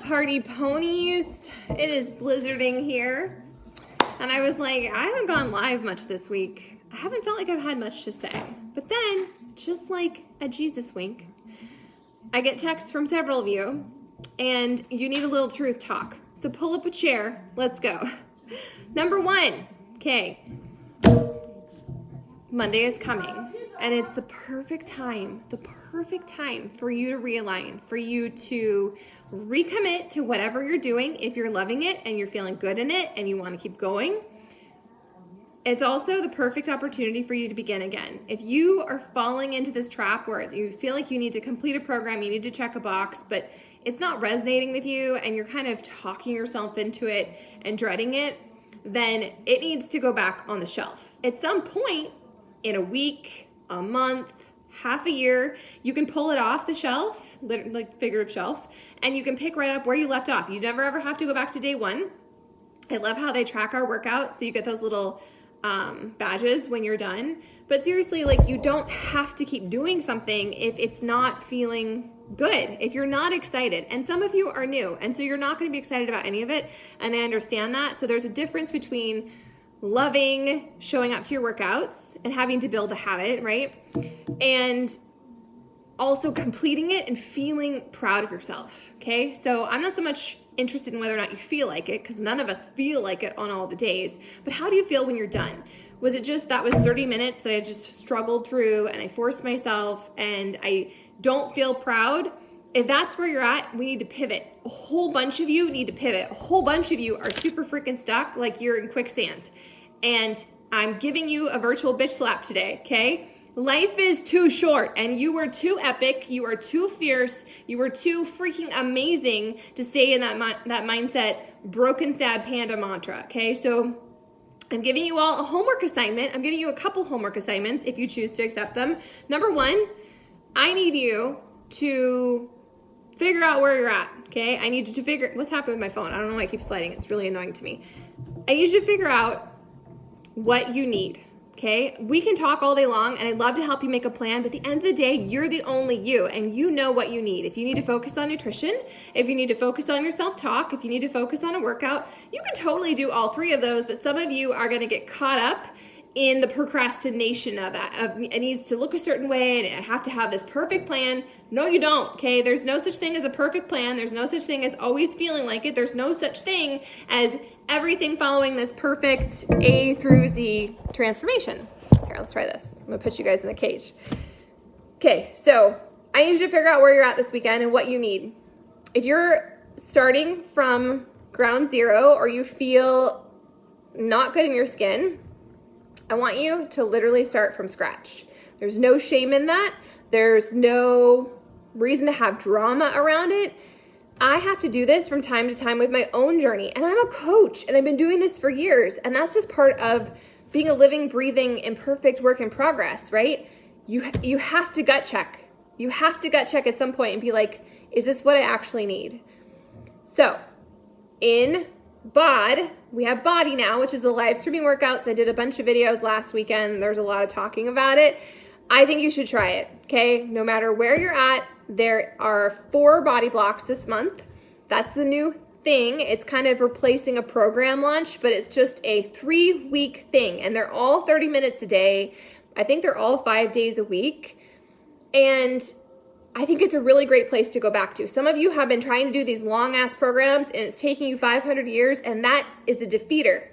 party ponies? It is blizzarding here. And I was like, I haven't gone live much this week. I haven't felt like I've had much to say. But then, just like a Jesus wink, I get texts from several of you, and you need a little truth talk. So pull up a chair. Let's go. Number one, okay. Monday is coming, and it's the perfect time for you to realign, for you to recommit to whatever you're doing. If you're loving it and you're feeling good in it and you want to keep going, it's also the perfect opportunity for you to begin again. If you are falling into this trap where you feel like you need to complete a program, you need to check a box, but it's not resonating with you and you're kind of talking yourself into it and dreading it, then it needs to go back on the shelf. At some point in a week, a month, half a year, you can pull it off the shelf, like figurative shelf, and you can pick right up where you left off. You never ever have to go back to day one. I love how they track our workouts, so you get those little badges when you're done. But seriously, like, you don't have to keep doing something if it's not feeling good, if you're not excited. And some of you are new, and so you're not going to be excited about any of it, and I understand that. So there's a difference between loving showing up to your workouts and having to build a habit, right? And also completing it and feeling proud of yourself, okay? So I'm not so much interested in whether or not you feel like it, because none of us feel like it on all the days, but how do you feel when you're done? Was it just that was 30 minutes that I just struggled through and I forced myself and I don't feel proud? If that's where you're at, we need to pivot. A whole bunch of you need to pivot. A whole bunch of you are super freaking stuck like you're in quicksand. And I'm giving you a virtual bitch slap today, okay? Life is too short and you were too epic, you are too fierce, you were too freaking amazing to stay in that mindset, broken sad panda mantra, okay? So I'm giving you all a homework assignment. I'm giving you a couple homework assignments if you choose to accept them. Number one, I need you to figure out where you're at, okay? I need you to figure, what's happened with my phone? I don't know why it keeps sliding. It's really annoying to me. I need you to figure out what you need, okay? We can talk all day long, and I'd love to help you make a plan, but at the end of the day, you're the only you, and you know what you need. If you need to focus on nutrition, if you need to focus on your self-talk, if you need to focus on a workout, you can totally do all three of those, but some of you are gonna get caught up in the procrastination of that. It needs to look a certain way, and I have to have this perfect plan. No, you don't, okay? There's no such thing as a perfect plan. There's no such thing as always feeling like it. There's no such thing as everything following this perfect A through Z transformation. Here, let's try this. I'm gonna put you guys in a cage. Okay, so I need you to figure out where you're at this weekend and what you need. If you're starting from ground zero or you feel not good in your skin, I want you to literally start from scratch. There's no shame in that. There's no reason to have drama around it. I have to do this from time to time with my own journey, and I'm a coach, and I've been doing this for years, and that's just part of being a living, breathing, imperfect work in progress, right? You have to gut check. You have to gut check at some point and be like, is this what I actually need? So in BOD, we have Body now, which is the live streaming workouts. I did a bunch of videos last weekend. There's a lot of talking about it. I think you should try it, okay? No matter where you're at, there are 4 body blocks this month. That's the new thing. It's kind of replacing a program launch, but it's just a 3-week thing, and they're all 30 minutes a day. I think they're all 5 days a week, and I think it's a really great place to go back to. Some of you have been trying to do these long-ass programs, and it's taking you 500 years, and that is a defeater.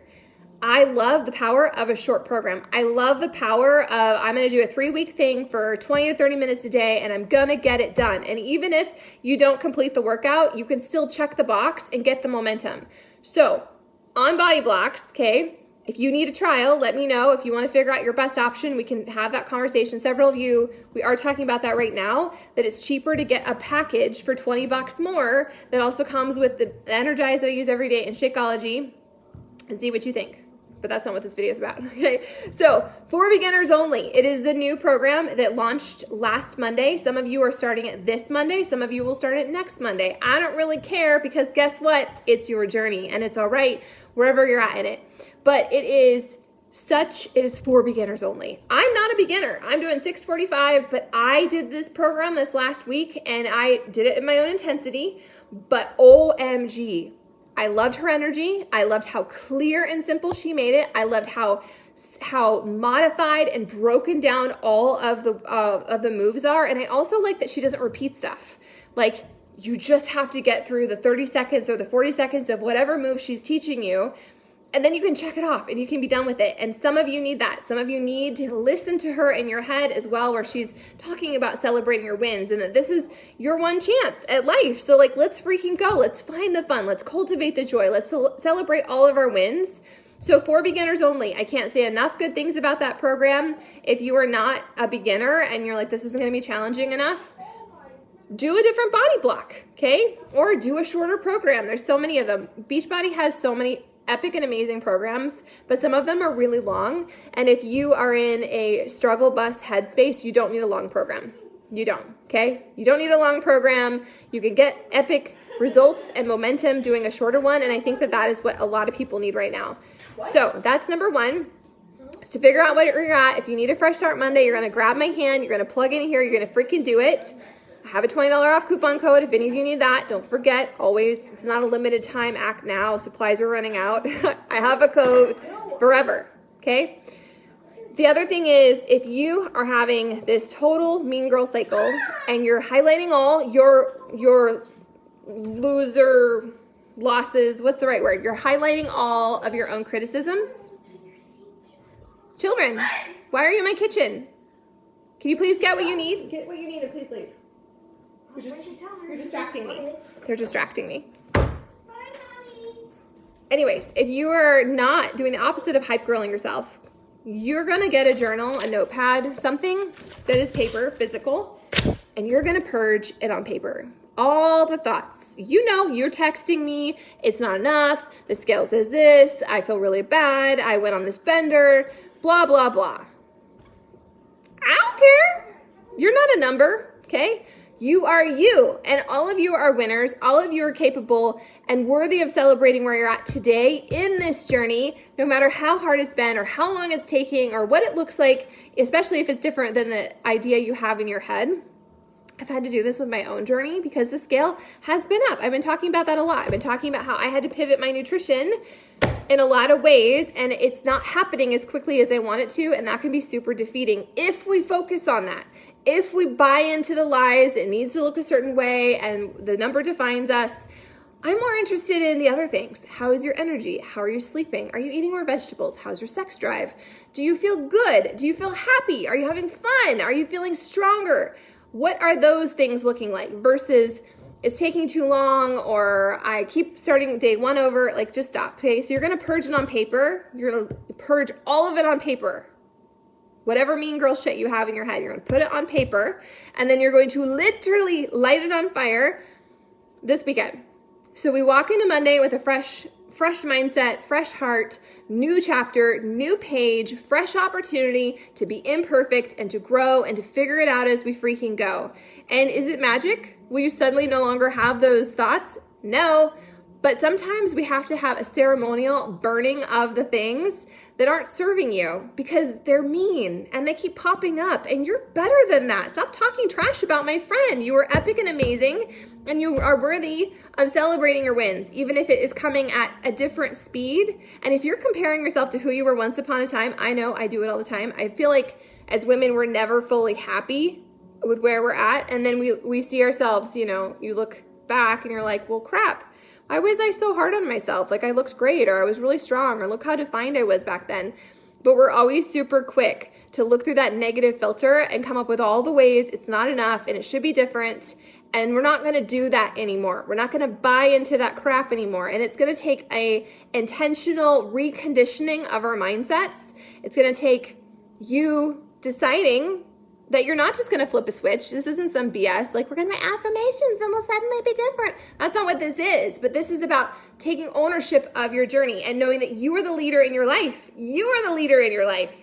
I love the power of a short program. I love the power of, I'm going to do a 3-week thing for 20 to 30 minutes a day, and I'm going to get it done. And even if you don't complete the workout, you can still check the box and get the momentum. So on Body Blocks, okay, if you need a trial, let me know. If you want to figure out your best option, we can have that conversation. Several of you, we are talking about that right now, that it's cheaper to get a package for $20 more that also comes with the Energize that I use every day and Shakeology, and see what you think. But that's not what this video is about, okay? So, for beginners only, it is the new program that launched last Monday. Some of you are starting it this Monday. Some of you will start it next Monday. I don't really care, because guess what? It's your journey, and it's all right wherever you're at in it. But it is it is for beginners only. I'm not a beginner. I'm doing 645, but I did this program this last week and I did it in my own intensity, but OMG, I loved her energy. I loved how clear and simple she made it. I loved how modified and broken down all of the moves are. And I also like that she doesn't repeat stuff. Like, you just have to get through the 30 seconds or the 40 seconds of whatever move she's teaching you, and then you can check it off and you can be done with it. And some of you need that. Some of you need to listen to her in your head as well, where she's talking about celebrating your wins and that this is your one chance at life. So like, let's freaking go. Let's find the fun. Let's cultivate the joy. Let's celebrate all of our wins. So for beginners only, I can't say enough good things about that program. If you are not a beginner and you're like, this isn't going to be challenging enough, do a different body block, okay? Or do a shorter program. There's so many of them. Beachbody has so many epic and amazing programs, but some of them are really long. And if you are in a struggle bus headspace, you don't need a long program. You don't, okay? You don't need a long program. You can get epic results and momentum doing a shorter one. And I think that that is what a lot of people need right now. So that's number one, is to figure out what you're at. If you need a fresh start Monday, you're going to grab my hand, you're going to plug in here, you're going to freaking do it. I have a $20 off coupon code if any of you need that. Don't forget, always, it's not a limited time, act now. Supplies are running out. I have a code forever, okay? The other thing is, if you are having this total mean girl cycle and you're highlighting all your loser losses, what's the right word? You're highlighting all of your own criticisms. Children, why are you in my kitchen? Can you please get what you need? Get what you need and please leave. You're distracting me. They're distracting me. Anyways, if you are not doing the opposite of hype girling yourself, you're going to get a journal, a notepad, something that is paper, physical, and you're going to purge it on paper. All the thoughts. You know, you're texting me, it's not enough, the scale says this, I feel really bad, I went on this bender, blah, blah, blah. I don't care. You're not a number, okay? You are you, and all of you are winners. All of you are capable and worthy of celebrating where you're at today in this journey, no matter how hard it's been or how long it's taking or what it looks like, especially if it's different than the idea you have in your head. I've had to do this with my own journey because the scale has been up. I've been talking about that a lot. I've been talking about how I had to pivot my nutrition in a lot of ways, and it's not happening as quickly as I want it to, and that can be super defeating if we focus on that. If we buy into the lies, it needs to look a certain way, and the number defines us. I'm more interested in the other things. How is your energy? How are you sleeping? Are you eating more vegetables? How's your sex drive? Do you feel good? Do you feel happy? Are you having fun? Are you feeling stronger? What are those things looking like versus it's taking too long or I keep starting day one over? Like, just stop, okay? So you're going to purge it on paper. You're going to purge all of it on paper. Whatever mean girl shit you have in your head, you're going to put it on paper, and then you're going to literally light it on fire this weekend. So we walk into Monday with a fresh mindset, fresh heart, new chapter, new page, fresh opportunity to be imperfect and to grow and to figure it out as we freaking go. And is it magic? Will you suddenly no longer have those thoughts? No, but sometimes we have to have a ceremonial burning of the things that aren't serving you because they're mean and they keep popping up, and you're better than that. Stop talking trash about my friend. You are epic and amazing, and you are worthy of celebrating your wins, even if it is coming at a different speed. And if you're comparing yourself to who you were once upon a time, I know I do it all the time. I feel like as women, we're never fully happy with where we're at. And then we see ourselves, you know, you look back and you're like, well, crap. Why was I so hard on myself? Like, I looked great, or I was really strong, or look how defined I was back then. But we're always super quick to look through that negative filter and come up with all the ways it's not enough and it should be different. And we're not going to do that anymore. We're not going to buy into that crap anymore. And it's going to take a intentional reconditioning of our mindsets. It's going to take you deciding that you're not just going to flip a switch. This isn't some BS. Like, we're going to make affirmations and we'll suddenly be different. That's not what this is. But this is about taking ownership of your journey and knowing that you are the leader in your life. You are the leader in your life.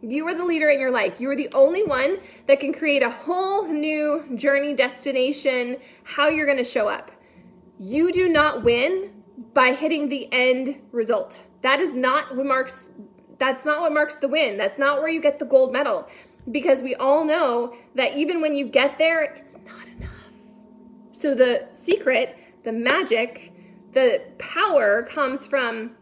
You are the leader in your life. You are the only one that can create a whole new journey, destination, how you're going to show up. You do not win by hitting the end result. That is not what marks that's not what marks the win. That's not where you get the gold medal, because we all know that even when you get there, it's not enough. So the secret, the magic, the power comes from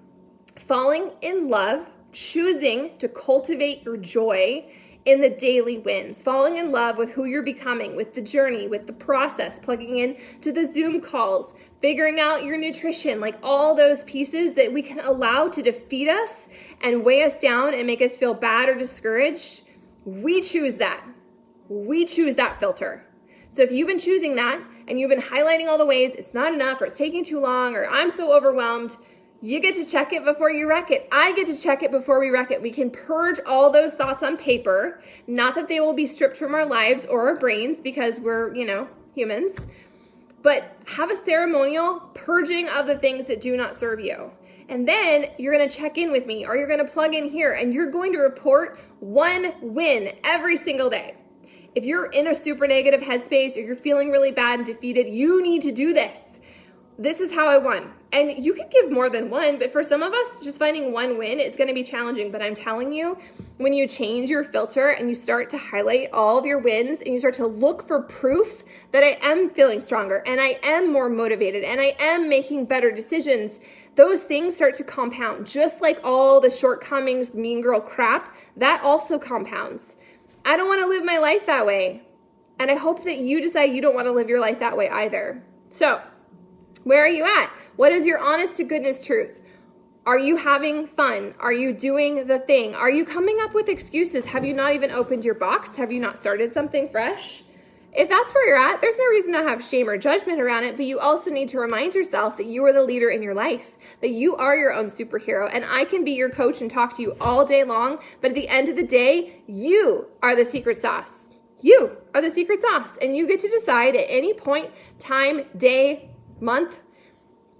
falling in love, choosing to cultivate your joy in the daily wins, falling in love with who you're becoming, with the journey, with the process, plugging in to the Zoom calls, figuring out your nutrition, like all those pieces that we can allow to defeat us and weigh us down and make us feel bad or discouraged. We choose that. We choose that filter. So if you've been choosing that and you've been highlighting all the ways it's not enough, or it's taking too long, or I'm so overwhelmed, you get to check it before you wreck it. I get to check it before we wreck it. We can purge all those thoughts on paper. Not that they will be stripped from our lives or our brains, because we're, humans. But have a ceremonial purging of the things that do not serve you. And then you're going to check in with me, or you're going to plug in here, and you're going to report one win every single day. If you're in a super negative headspace, or you're feeling really bad and defeated, you need to do this. This is how I won. And you could give more than one, but for some of us, just finding one win is going to be challenging. But I'm telling you, when you change your filter and you start to highlight all of your wins, and you start to look for proof that I am feeling stronger, and I am more motivated, and I am making better decisions, those things start to compound. Just like all the shortcomings, mean girl crap, that also compounds. I don't want to live my life that way. And I hope that you decide you don't want to live your life that way either. So, where are you at? What is your honest to goodness truth? Are you having fun? Are you doing the thing? Are you coming up with excuses? Have you not even opened your box? Have you not started something fresh? If that's where you're at, there's no reason to have shame or judgment around it, but you also need to remind yourself that you are the leader in your life, that you are your own superhero, and I can be your coach and talk to you all day long, but at the end of the day, you are the secret sauce. You are the secret sauce, and you get to decide at any point, time, day, month,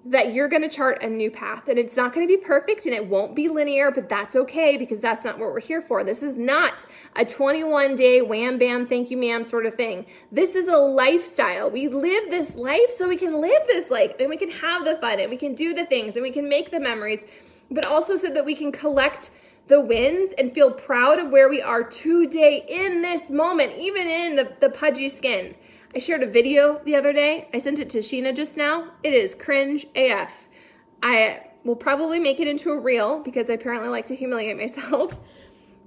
that you're going to chart a new path. And it's not going to be perfect, and it won't be linear, but that's okay, because that's not what we're here for. This is not a 21-day wham bam thank you ma'am sort of thing. This is a lifestyle. We live this life so we can live this life, and we can have the fun, and we can do the things, and we can make the memories, but also so that we can collect the wins and feel proud of where we are today in this moment, even in the pudgy skin. I shared a video the other day. I sent it to Sheena just now. It is cringe AF. I will probably make it into a reel, because I apparently like to humiliate myself.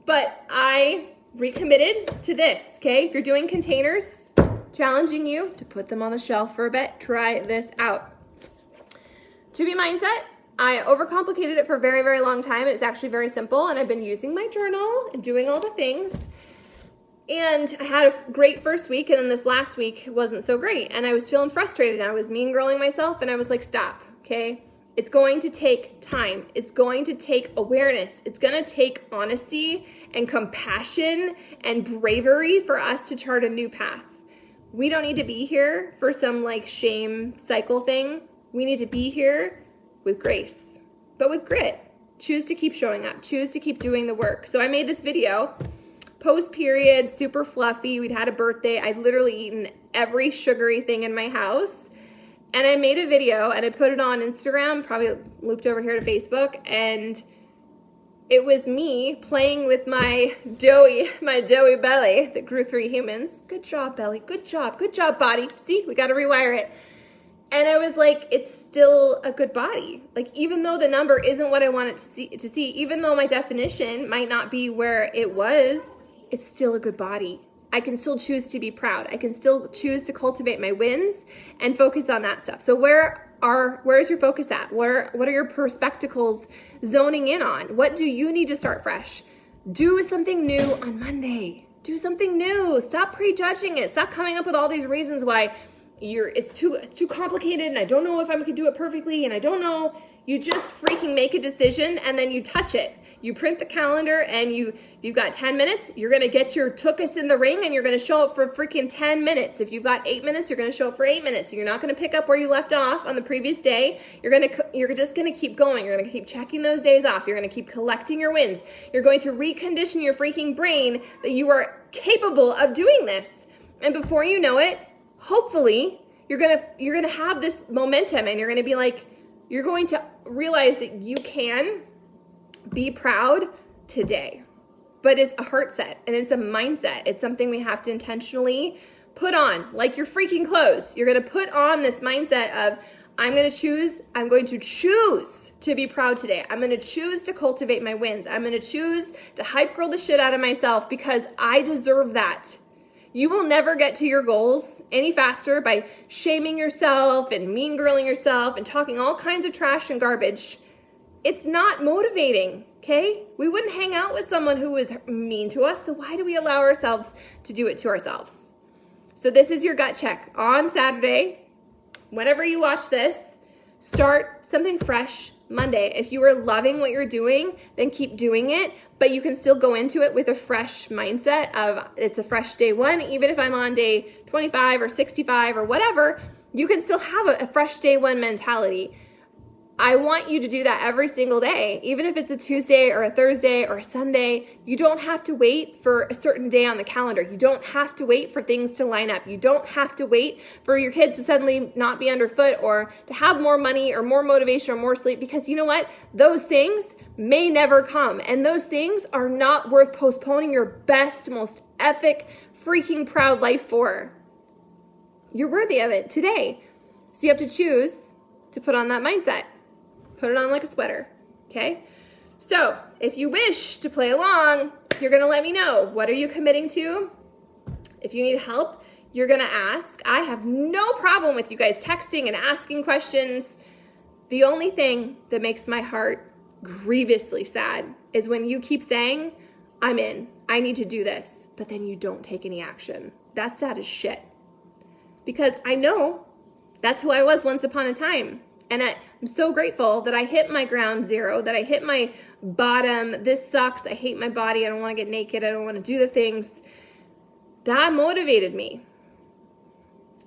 But I recommitted to this, okay? If you're doing containers, challenging you to put them on the shelf for a bit. Try this out. 2B Mindset. I overcomplicated it for a very, very long time, and it's actually very simple. And I've been using my journal and doing all the things. And I had a great first week, and then this last week wasn't so great. And I was feeling frustrated, and I was mean girling myself, and I was like, stop, okay? It's going to take time. It's going to take awareness. It's going to take honesty and compassion and bravery for us to chart a new path. We don't need to be here for some like shame cycle thing. We need to be here with grace, but with grit. Choose to keep showing up. Choose to keep doing the work. So I made this video. Post-period, super fluffy. We'd had a birthday. I'd literally eaten every sugary thing in my house. And I made a video and I put it on Instagram, probably looped over here to Facebook. And it was me playing with my doughy belly that grew 3 humans. Good job, belly. Good job. Good job, body. See, we got to rewire it. And I was like, it's still a good body. Like, even though the number isn't what I want it to see, even though my definition might not be where it was, it's still a good body. I can still choose to be proud. I can still choose to cultivate my wins and focus on that stuff. So where's your focus at? What are your perspectives zoning in on? What do you need to start fresh? Do something new on Monday. Do something new. Stop prejudging it. Stop coming up with all these reasons why it's too complicated, and I don't know if I can do it perfectly, and I don't know. You just freaking make a decision, and then you touch it. You print the calendar, and you've got 10 minutes. You're going to get your tookus in the ring, and you're going to show up for freaking 10 minutes. If you've got 8 minutes, you're going to show up for 8 minutes. You're not going to pick up where you left off on the previous day. You're just going to keep going. You're going to keep checking those days off. You're going to keep collecting your wins. You're going to recondition your freaking brain that you are capable of doing this. And before you know it, hopefully, you're gonna have this momentum, and you're going to realize that you can be proud today. But it's a heart set and it's a mindset. It's something we have to intentionally put on, like your freaking clothes. You're going to put on this mindset of, I'm going to choose to be proud today. I'm going to choose to cultivate my wins. I'm going to choose to hype girl the shit out of myself because I deserve that. You will never get to your goals any faster by shaming yourself and mean girling yourself and talking all kinds of trash and garbage. It's not motivating, okay? We wouldn't hang out with someone who was mean to us, so why do we allow ourselves to do it to ourselves? So this is your gut check. On Saturday, whenever you watch this, start something fresh Monday. If you are loving what you're doing, then keep doing it, but you can still go into it with a fresh mindset of it's a fresh day one. Even if I'm on day 25 or 65 or whatever, you can still have a fresh day one mentality. I want you to do that every single day, even if it's a Tuesday or a Thursday or a Sunday. You don't have to wait for a certain day on the calendar. You don't have to wait for things to line up. You don't have to wait for your kids to suddenly not be underfoot or to have more money or more motivation or more sleep, because you know what? Those things may never come, and those things are not worth postponing your best, most epic, freaking proud life for. You're worthy of it today. So you have to choose to put on that mindset. Put it on like a sweater, okay? So if you wish to play along, you're gonna let me know. What are you committing to? If you need help, you're gonna ask. I have no problem with you guys texting and asking questions. The only thing that makes my heart grievously sad is when you keep saying, I'm in, I need to do this, but then you don't take any action. That's sad as shit. Because I know that's who I was once upon a time. And I'm so grateful that I hit my ground zero, that I hit my bottom. This sucks. I hate my body. I don't want to get naked. I don't want to do the things. That motivated me.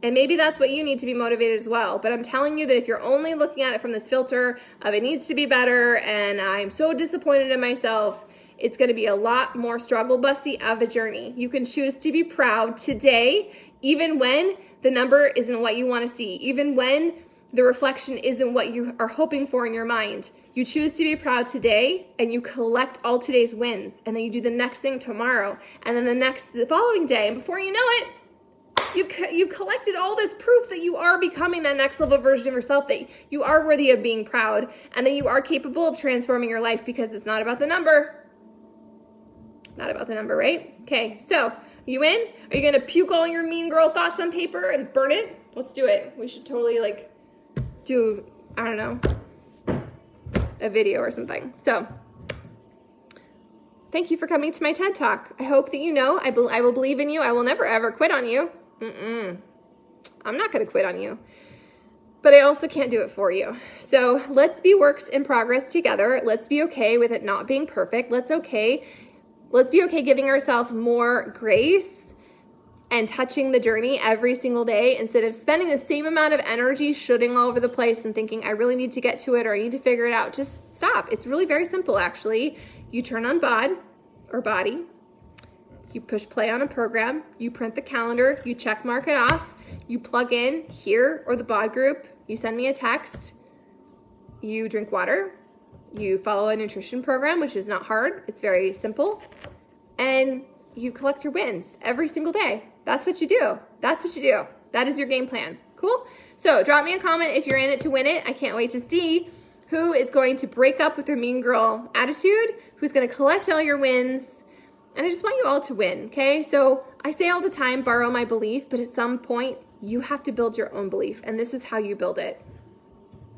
And maybe that's what you need to be motivated as well. But I'm telling you that if you're only looking at it from this filter of it needs to be better and I'm so disappointed in myself, it's going to be a lot more struggle bussy of a journey. You can choose to be proud today, even when the number isn't what you want to see, even when the reflection isn't what you are hoping for in your mind. You choose to be proud today and you collect all today's wins, and then you do the next thing tomorrow and then the following day. And before you know it, you collected all this proof that you are becoming that next level version of yourself, that you are worthy of being proud and that you are capable of transforming your life, because it's not about the number. Not about the number, right? Okay, so you in? Are you going to puke all your mean girl thoughts on paper and burn it? Let's do it. We should totally do, I don't know, a video or something. So thank you for coming to my TED Talk. I hope that you know I will believe in you. I will never ever quit on you. I'm not going to quit on you, but I also can't do it for you. So let's be works in progress together. Let's be okay with it not being perfect. Let's be okay giving ourselves more grace and touching the journey every single day, instead of spending the same amount of energy shooting all over the place and thinking, I really need to get to it or I need to figure it out. Just stop. It's really very simple, actually. You turn on bod or body, you push play on a program, you print the calendar, you check mark it off, you plug in here or the bod group, you send me a text, you drink water, you follow a nutrition program, which is not hard. It's very simple. And you collect your wins every single day. That's what you do. That's what you do. That is your game plan. Cool? So drop me a comment if you're in it to win it. I can't wait to see who is going to break up with their mean girl attitude, who's going to collect all your wins. And I just want you all to win, okay? So I say all the time, borrow my belief, but at some point you have to build your own belief, and this is how you build it.